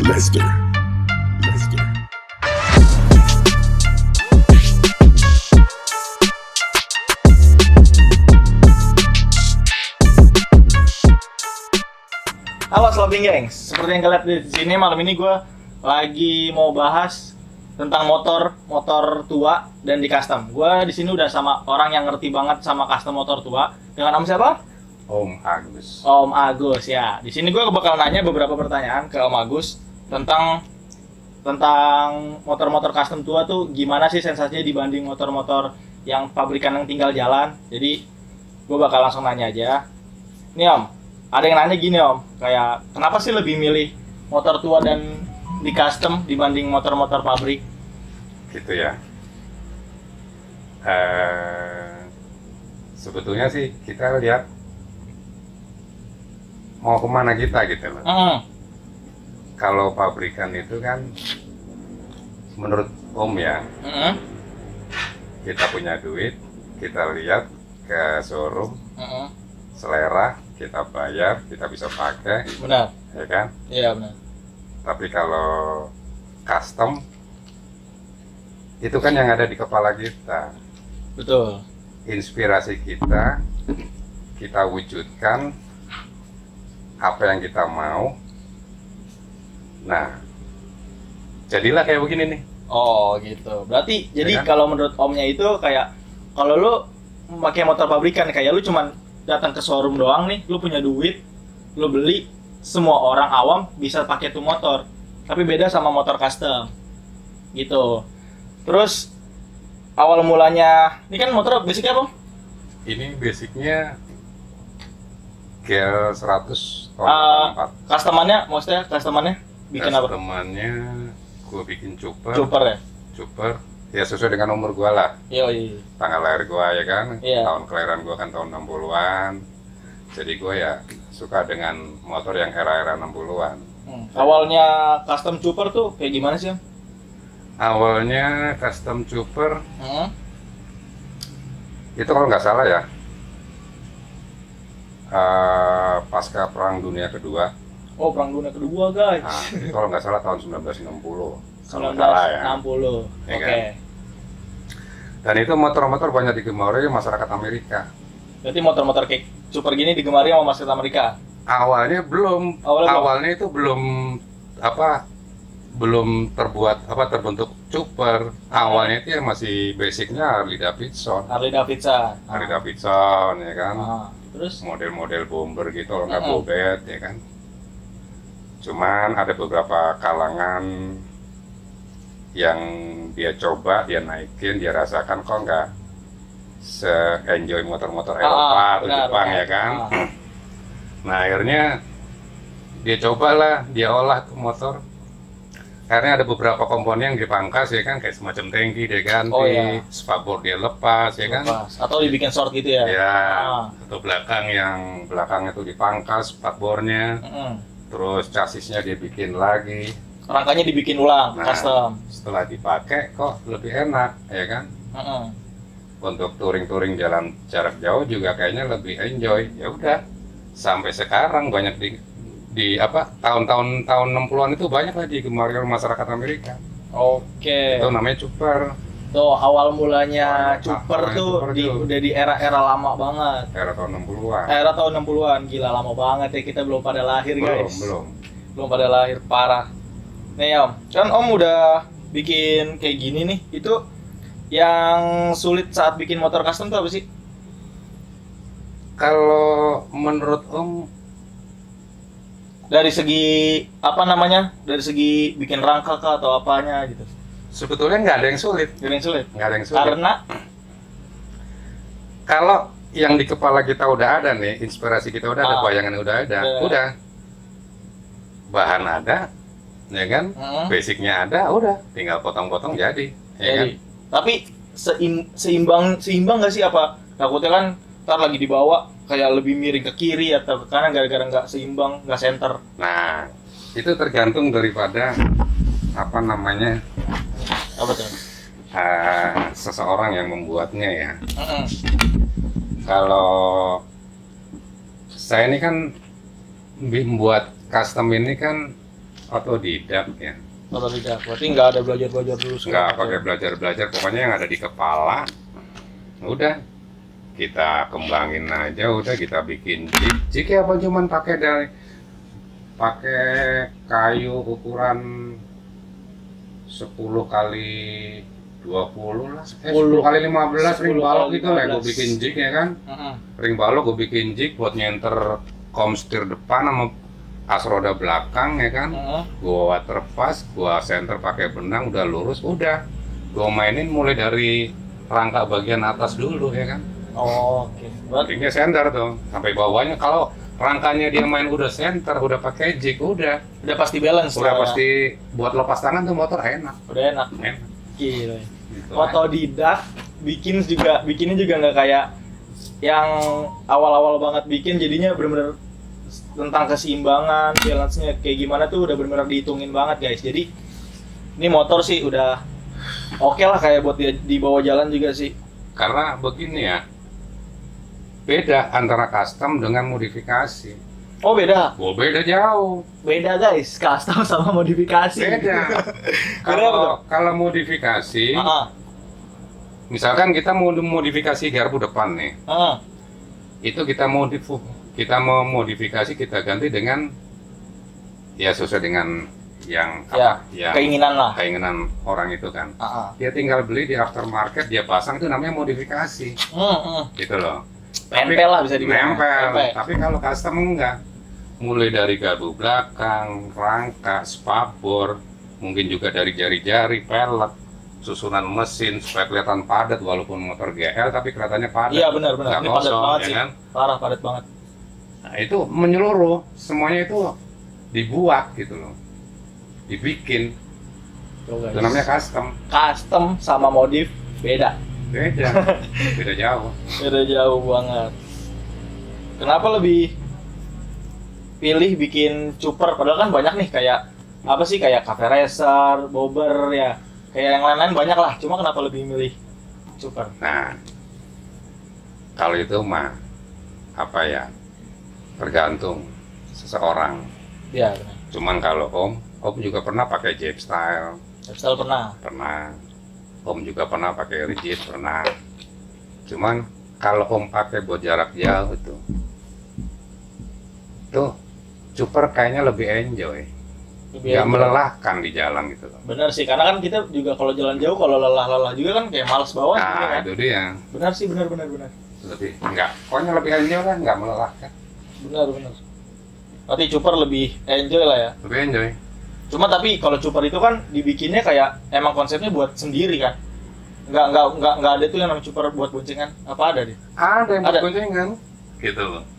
Lester. Lester. Halo Sloping Gengs, seperti yang kalian lihat di sini malam ini gue lagi mau bahas tentang motor tua dan di custom. Gue di sini udah sama orang yang ngerti banget sama custom motor tua. Dengan nama siapa? Om Agus. Om Agus ya. Di sini gue bakal nanya beberapa pertanyaan ke Om Agus tentang motor-motor custom tua tuh gimana sih sensasinya dibanding motor-motor yang pabrikan yang tinggal jalan. Jadi gue bakal langsung nanya aja. Nih Om, ada yang nanya gini Om, kayak kenapa sih lebih milih motor tua dan di custom dibanding motor-motor pabrik? Gitu ya. Sebetulnya sih kita lihat mau kemana kita gitu loh. Kalau pabrikan itu kan menurut Om ya, kita punya duit, kita lihat ke showroom, selera, kita bayar, kita bisa pakai, Benar. ya kan? Iya benar. Tapi kalau custom, itu kan yang ada di kepala kita. Betul. Inspirasi kita wujudkan apa yang kita mau. Nah, jadilah kayak begini nih. Oh gitu. Berarti jadi kan? kalau menurut Omnya itu kayak kalau lu pakai motor pabrikan kayak lu cuman datang ke showroom doang nih, lu punya duit, lu beli, semua orang awam bisa pakai tuh motor. Tapi beda sama motor custom. Gitu. Terus awal mulanya, ini kan motor basicnya apa? Ini basicnya GL 100 tahun 84. Customannya bikin apa? Customannya gue bikin chopper. Chopper ya? Chopper, ya sesuai dengan umur gue lah. Iya. Tanggal lahir gue ya kan, Iya. tahun kelahiran gue kan tahun 60-an. Jadi gue ya suka dengan motor yang era-era 60-an. Awalnya custom chopper tuh kayak gimana sih Om? Awalnya custom chopper itu kalau nggak salah ya, pasca Perang Dunia Kedua. Oh, Perang Dunia Kedua guys. Nah, itu kalau nggak salah tahun 1960. Kalau nggak salah ya. 1960. Ya Oke. kan? Dan itu motor-motor banyak digemari masyarakat Amerika. Berarti motor-motor kayak super gini digemari sama masyarakat Amerika. Awalnya belum. Awalnya itu belum terbentuk chopper. Awalnya itu ya masih basicnya Harley Davidson. Harley Davidson. Harley Davidson ya kan. Terus? Model-model bomber gitu, kalau nggak bobet ya kan. Cuman ada beberapa kalangan yang dia coba, dia naikin, dia rasakan kok nggak se-enjoy motor-motor Eropa atau Jepang ya kan. Nah akhirnya dia cobalah, dia olah tuh motor. Akhirnya ada beberapa komponen yang dipangkas ya kan, kayak semacam tangki dia ganti, spakbor dia lepas ya kan. Atau dibikin short gitu ya? Ya, atau belakang itu dipangkas spakbornya. Terus chassisnya dia bikin lagi. Rangkanya dibikin ulang, custom. Setelah dipakai kok lebih enak ya kan. Untuk touring-touring jalan jarak jauh juga kayaknya lebih enjoy. Ya udah, sampai sekarang banyak di tahun 60-an itu banyak lah digemari oleh masyarakat Amerika. Oke. Itu namanya chopper. Tuh awal mulanya chopper tuh udah di era-era lama banget. Era tahun 60-an. Era tahun 60-an, gila lama banget ya, kita belum pada lahir guys. Belum pada lahir, parah. Nih Om, kan Om udah bikin kayak gini nih, itu yang sulit saat bikin motor custom tuh apa sih? Kalau menurut Om, dari segi dari segi bikin rangka kah atau apanya gitu? sebetulnya nggak ada yang sulit. Nggak ada yang sulit. Karena kalau yang di kepala kita udah ada nih, inspirasi kita udah ada, bayangan udah ada, udah. Bahan ada, ya kan? Basicnya ada, udah. Tinggal potong-potong jadi, ya kan? Tapi seimbang nggak sih apa? Takutnya kan ntar lagi dibawa kayak lebih miring ke kiri atau ke kanan gara-gara nggak seimbang, nggak center. Nah, itu tergantung daripada Apa tuh? Seseorang yang membuatnya ya. Kalau saya ini kan membuat custom ini kan otodidak ya. Otodidak. Berarti nggak ada belajar dulu. Nggak pakai belajar, pokoknya yang ada di kepala. Udah, kita kembangin aja, udah kita bikin jig. Jig ya apa cuman pakai kayu ukuran 10 kali 20 lah, 10 kali 15 ring balok gitu lah, gue bikin jig ya kan. Ring balok gue bikin jig buat nyenter komstir depan sama as roda belakang ya kan. Gue waterpass, gue center pakai benang, udah lurus, udah. Gue mainin mulai dari rangka bagian atas dulu ya kan. Oke. Ringnya center tuh, sampai bawahnya. Kalau rangkanya dia main udah center, udah pakai jig, udah pasti balance. Udah pasti buat lepas tangan tuh motor enak. Udah enak. Gila. Gitu, Otodidak, bikinnya juga nggak kayak yang awal-awal banget bikin, jadinya bener-bener tentang keseimbangan, balance-nya kayak gimana tuh udah bener-bener dihitungin banget guys. Jadi ini motor sih udah oke lah kayak buat dibawa jalan juga sih. Karena begini ya, beda antara custom dengan modifikasi. Oh beda? Oh beda jauh. Beda guys, custom sama modifikasi. Beda. Kalau modifikasi, misalkan kita mau modifikasi garpu depan nih, itu kita mau modifikasi, kita ganti dengan ya sesuai dengan yang ya, yang keinginan orang itu kan. Dia tinggal beli di aftermarket, dia pasang, itu namanya modifikasi. Gitu loh. Nempel lah bisa dibilang. Nempel. Tapi kalau custom enggak. Mulai dari garpu belakang, rangka, spakbor, mungkin juga dari jari-jari, pelek, susunan mesin supaya kelihatan padat walaupun motor GL tapi kelihatannya padat. Iya benar. Ini padat banget ya sih. Kan? Parah padat banget. Nah, itu menyeluruh, semuanya itu dibuat gitu loh. Dibikin. Itu namanya custom. Custom sama modif beda. Beda jauh. Beda jauh banget. Kenapa lebih pilih bikin chopper? Padahal kan banyak nih kayak apa sih, kayak cafe racer, bobber ya, kayak yang lain-lain banyak lah. Cuma kenapa lebih milih chopper? Nah, kalau itu mah apa ya, tergantung seseorang. Ya benar. Cuman kalau Om juga pernah pakai Jeep Style. Pernah. Om juga pernah pakai rigid, pernah. Cuman kalau Om pakai buat jarak jauh tuh chopper kayaknya lebih enjoy, nggak melelahkan di jalan gitu loh. Benar sih, karena kan kita juga kalau jalan jauh, kalau lelah juga kan kayak males bawa. Nah gitu kan? itu dia. Benar sih, benar. Pokoknya lebih enjoy lah, nggak melelahkan. Benar. Berarti chopper lebih enjoy lah ya. Lebih enjoy. Cuma tapi kalau chopper itu kan dibikinnya kayak emang konsepnya buat sendiri kan. Nggak ada tuh yang namanya chopper buat boncengan. Apa ada deh? Ada yang buat boncengan. Gitu loh.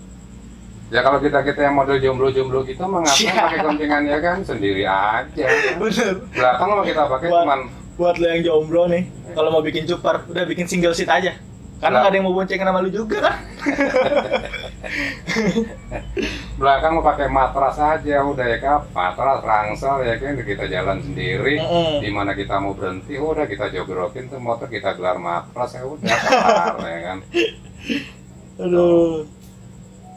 Ya kalau kita yang model jomblo gitu mah ngapain pakai goncengan ya kan, sendiri aja. Bener. Belakang mah kita pakai cuman buat lo yang jomblo nih, kalau mau bikin chopper udah bikin single seat aja. Karena nggak ada yang mau boncengan sama lu juga kan. Belakang mau pakai matras aja udah ya kan, matras rangsel ya kan, kita jalan sendiri. Di mana kita mau berhenti udah kita jogrokin tuh motor, kita gelar matras ya udah kelar ya kan. Aduh.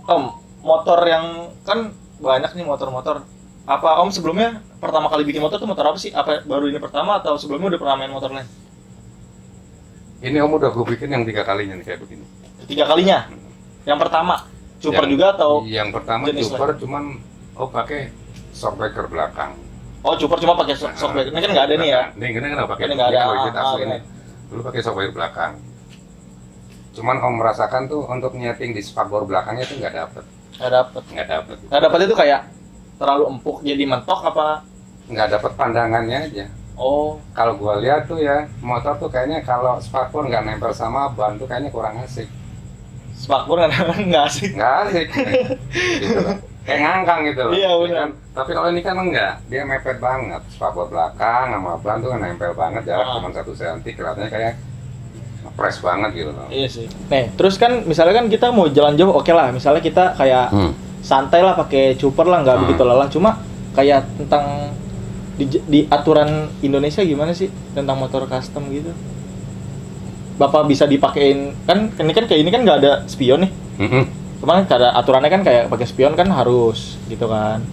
Om, motor yang kan banyak nih motor-motor. Apa Om sebelumnya pertama kali bikin motor tuh motor apa sih? Apa baru ini pertama atau sebelumnya udah pernah main motor lain? Ini Om udah gue bikin yang 3 kalinya nih kayak begini. 3 kalinya? Yang pertama chopper juga atau? Yang pertama chopper cuman pakai shockbreaker belakang. Oh chopper cuma pakai shockbreaker. Ini kan nggak ada nih ya? Ini nggak pakai. Ini nggak ada. Ini. Dulu pakai shockbreaker belakang. Cuman Om merasakan tuh untuk nyeting di spakbor belakangnya tuh nggak dapet. Nggak dapet itu kayak terlalu empuk jadi mentok apa? Nggak dapet pandangannya aja. Oh. Kalau gua lihat tuh ya motor tuh kayaknya kalau spakbor nggak nempel sama ban tuh kayaknya kurang asik. Spakbor nggak asik. Nggak asik. Gitu loh. Kayak ngangkang gitu loh. Iya benar. Kan? Tapi kalau ini kan enggak, dia mepet banget. Spakbor belakang sama ban tuh kan nempel banget, jarak cuma 1 cm, kelihatannya kayak fresh banget gitu loh. Iya sih. Nih, terus kan misalnya kan kita mau jalan jauh, oke lah. Misalnya kita kayak santai lah pakai chopper lah, nggak begitu lelah. Cuma kayak tentang di aturan Indonesia gimana sih tentang motor custom gitu? Bapak bisa dipakein kan kayak ini kan nggak ada spion nih. Cuman ada aturannya kan kayak pakai spion kan harus gitu kan.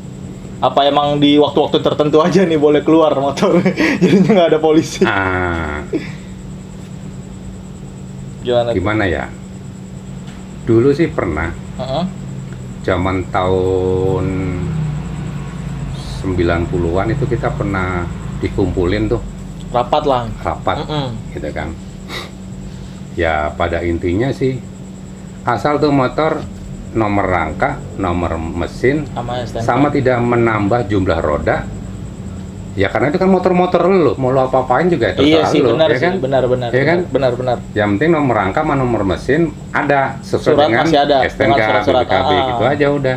Apa emang di waktu-waktu tertentu aja nih boleh keluar motor? Jadinya nggak ada polisi. Gimana ya? Dulu sih pernah. Zaman tahun 90-an itu kita pernah dikumpulin tuh. Rapat lah. Gitu kan. Ya pada intinya sih asal tuh motor nomor rangka, nomor mesin sama tidak menambah jumlah roda. Ya karena itu kan motor-motor lu, mau lu apa-apain juga itu iya sih, lu, benar ya sih, kan? benar-benar. Ya kan? Benar-benar. Yang penting nomor rangka sama nomor mesin ada sesuai Surat dengan masih ada, STNK, surat-surat. BPKB gitu aja udah.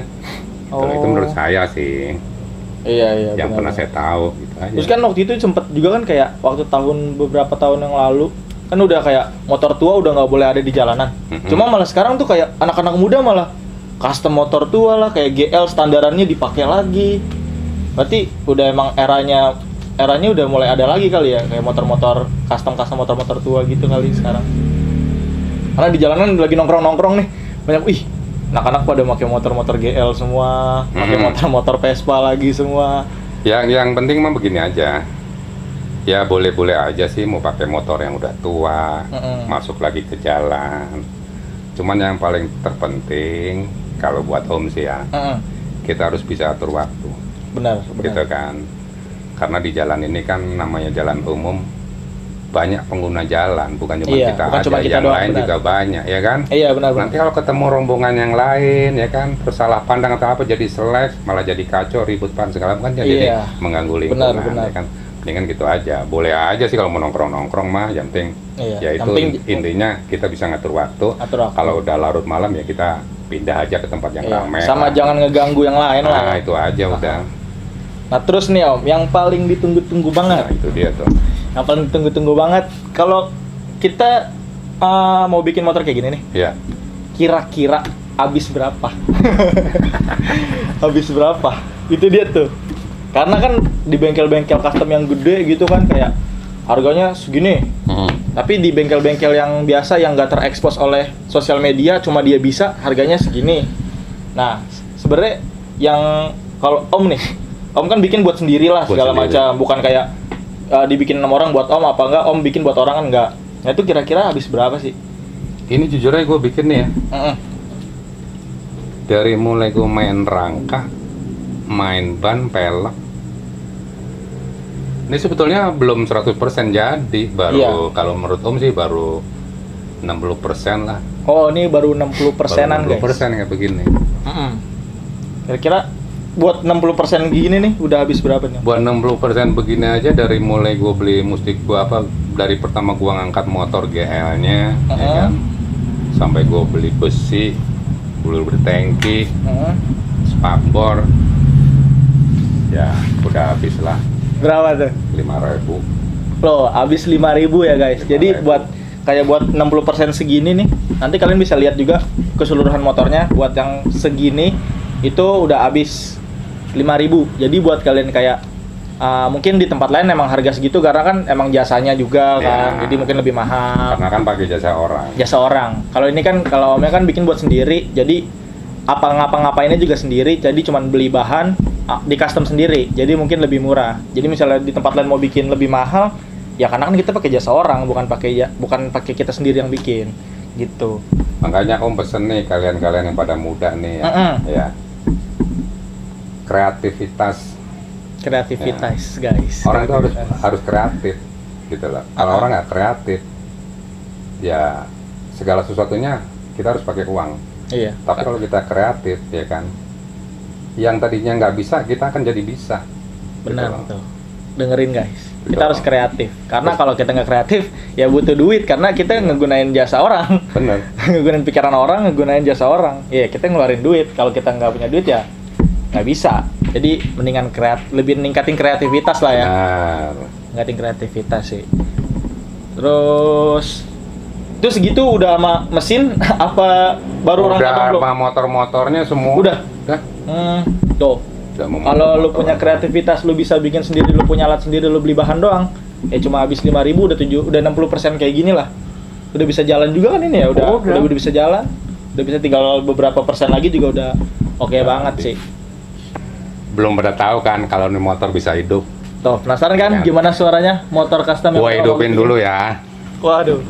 Itu menurut saya sih. Iya, yang benar. pernah saya tahu gitu aja. Terus kan waktu itu sempet juga kan kayak waktu beberapa tahun yang lalu kan udah kayak motor tua udah nggak boleh ada di jalanan. Cuma malah sekarang tuh kayak anak-anak muda malah custom motor tua lah, kayak GL standarannya dipakai lagi. Berarti udah emang eranya udah mulai ada lagi kali ya, kayak motor-motor custom motor-motor tua gitu kali sekarang. Karena di jalanan lagi nongkrong nih, banyak anak-anak pada pakai motor-motor GL semua, pakai motor-motor Vespa lagi semua. Yang penting mah begini aja. Ya boleh-boleh aja sih mau pakai motor yang udah tua, masuk lagi ke jalan. Cuman yang paling terpenting kalau buat Om sih ya, kita harus bisa atur waktu. Benar. Gitu kan. Karena di jalan ini kan namanya jalan umum, banyak pengguna jalan, bukan cuma kita bukan aja, cuma kita yang doang, lain benar. juga banyak, ya kan? Iya, benar. Nanti kalau ketemu rombongan yang lain, ya kan, tersalah pandang atau apa, jadi selek, malah jadi kacau, ribut segala macam, kan jadi mengganggu lingkungan, benar. ya kan? Mendingan gitu aja, boleh aja sih kalau mau nongkrong mah, yang penting, ya itu intinya kita bisa ngatur waktu. Kalau udah larut malam ya kita pindah aja ke tempat yang ramai. Sama jangan ngeganggu yang lain lah. Nah itu aja udah. Nah terus nih Om, yang paling ditunggu-tunggu banget. Nah itu dia tuh. Yang paling ditunggu-tunggu banget, kalau kita mau bikin motor kayak gini nih. Iya. Kira-kira habis berapa? Habis berapa? Itu dia tuh. Karena kan di bengkel-bengkel custom yang gede gitu kan kayak harganya segini. Tapi di bengkel-bengkel yang biasa yang nggak terekspos oleh sosial media, cuma dia bisa harganya segini. Nah sebenarnya yang kalau Om nih, Om kan bikin buat sendiri lah segala macam, bukan kayak dibikin 6 orang buat Om apa enggak, Om bikin buat orang kan enggak. Nah itu kira-kira habis berapa sih? Ini jujur aja gue bikin nih ya. Dari mulai gue main rangka, main ban, pelek. Ini sebetulnya belum 100% jadi, baru kalau menurut Om sih baru 60% lah. Oh ini baru 60%-an guys. 60% kayak begini. Kira-kira buat 60% gini nih udah habis berapa nih? Buat 60% begini aja dari mulai gue beli dari pertama gue ngangkat motor GL-nya, ya kan, sampai gue beli besi, beli tangki, spakbor, ya udah habis lah. Berapa tuh? 5.000. Loh, habis 5.000 ya guys. 5.000. Jadi buat 60% segini nih, nanti kalian bisa lihat juga keseluruhan motornya. Buat yang segini itu udah habis 5.000. Jadi buat kalian kayak mungkin di tempat lain emang harga segitu karena kan emang jasanya juga kan. Jadi mungkin lebih mahal. Karena kan pakai jasa orang. Jasa orang. Kalau ini kan kalau Omnya kan bikin buat sendiri. Jadi ngapa-ngapainnya juga sendiri. Jadi cuman beli bahan di custom sendiri. Jadi mungkin lebih murah. Jadi misalnya di tempat lain mau bikin lebih mahal, ya karena kan kita pakai jasa orang, bukan pakai kita sendiri yang bikin. Gitu. Makanya Om pesen nih kalian-kalian yang pada muda nih ya. Kreativitas ya. Guys. Orang itu harus kreatif gitu loh. Kalau orang nggak kreatif, ya segala sesuatunya kita harus pakai uang. Iya. Tapi kalau kita kreatif, ya kan, yang tadinya nggak bisa kita akan jadi bisa. Benar gitu betul. Dengerin guys. Kita harus kreatif. Karena kalau kita nggak kreatif, ya butuh duit karena kita ngegunain jasa orang. Bener. Ngegunain pikiran orang, ngegunain jasa orang. Iya, kita ngeluarin duit. Kalau kita nggak punya duit ya nggak bisa. Jadi mendingan lebih ningkatin kreativitas lah ya. Ningkatin kreativitas sih. Terus segitu udah sama mesin apa baru orang udah sama motor-motornya semua udah. Tuh. Kalau lu punya kreativitas, lu bisa bikin sendiri, lu punya alat sendiri, lu beli bahan doang. Cuma habis 5.000 udah 60% kayak gini lah. Udah bisa jalan juga kan ini ya, udah bisa jalan. Udah bisa tinggal beberapa persen lagi juga udah oke banget sih. belum pada tahu kan kalau ini motor bisa hidup. Tuh, penasaran kan Iya. gimana suaranya motor custom yang Gua hidupin dulu ya. Waduh.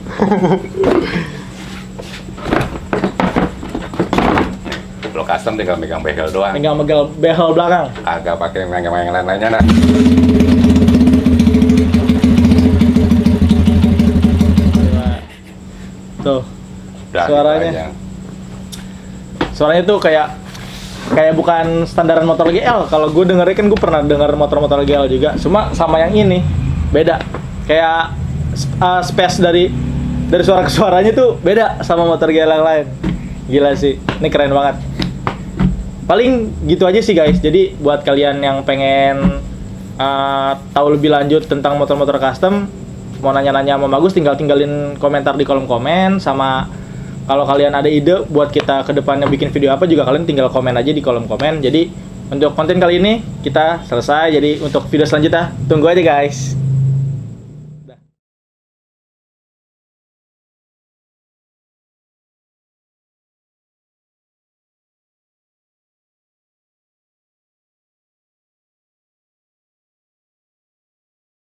Kalau custom tinggal megang behel doang. Tinggal megel behel belakang. Agak pakai megang yang lain-lainnya nah. Tuh, Udah, Suaranya. gitu aja. suaranya tuh kayak bukan standaran motor GL. Kalau gue dengernya kan gue pernah denger motor-motor GL juga. Cuma sama yang ini beda. Kayak space dari suara ke suaranya tuh beda sama motor GL yang lain. Gila sih, ini keren banget. Paling gitu aja sih guys. Jadi buat kalian yang pengen tahu lebih lanjut tentang motor-motor custom, mau nanya-nanya sama Bagus, tinggalin komentar di kolom komen. Sama kalau kalian ada ide buat kita ke depannya bikin video apa juga, kalian tinggal komen aja di kolom komen. Jadi untuk konten kali ini kita selesai. Jadi untuk video selanjutnya tunggu aja guys.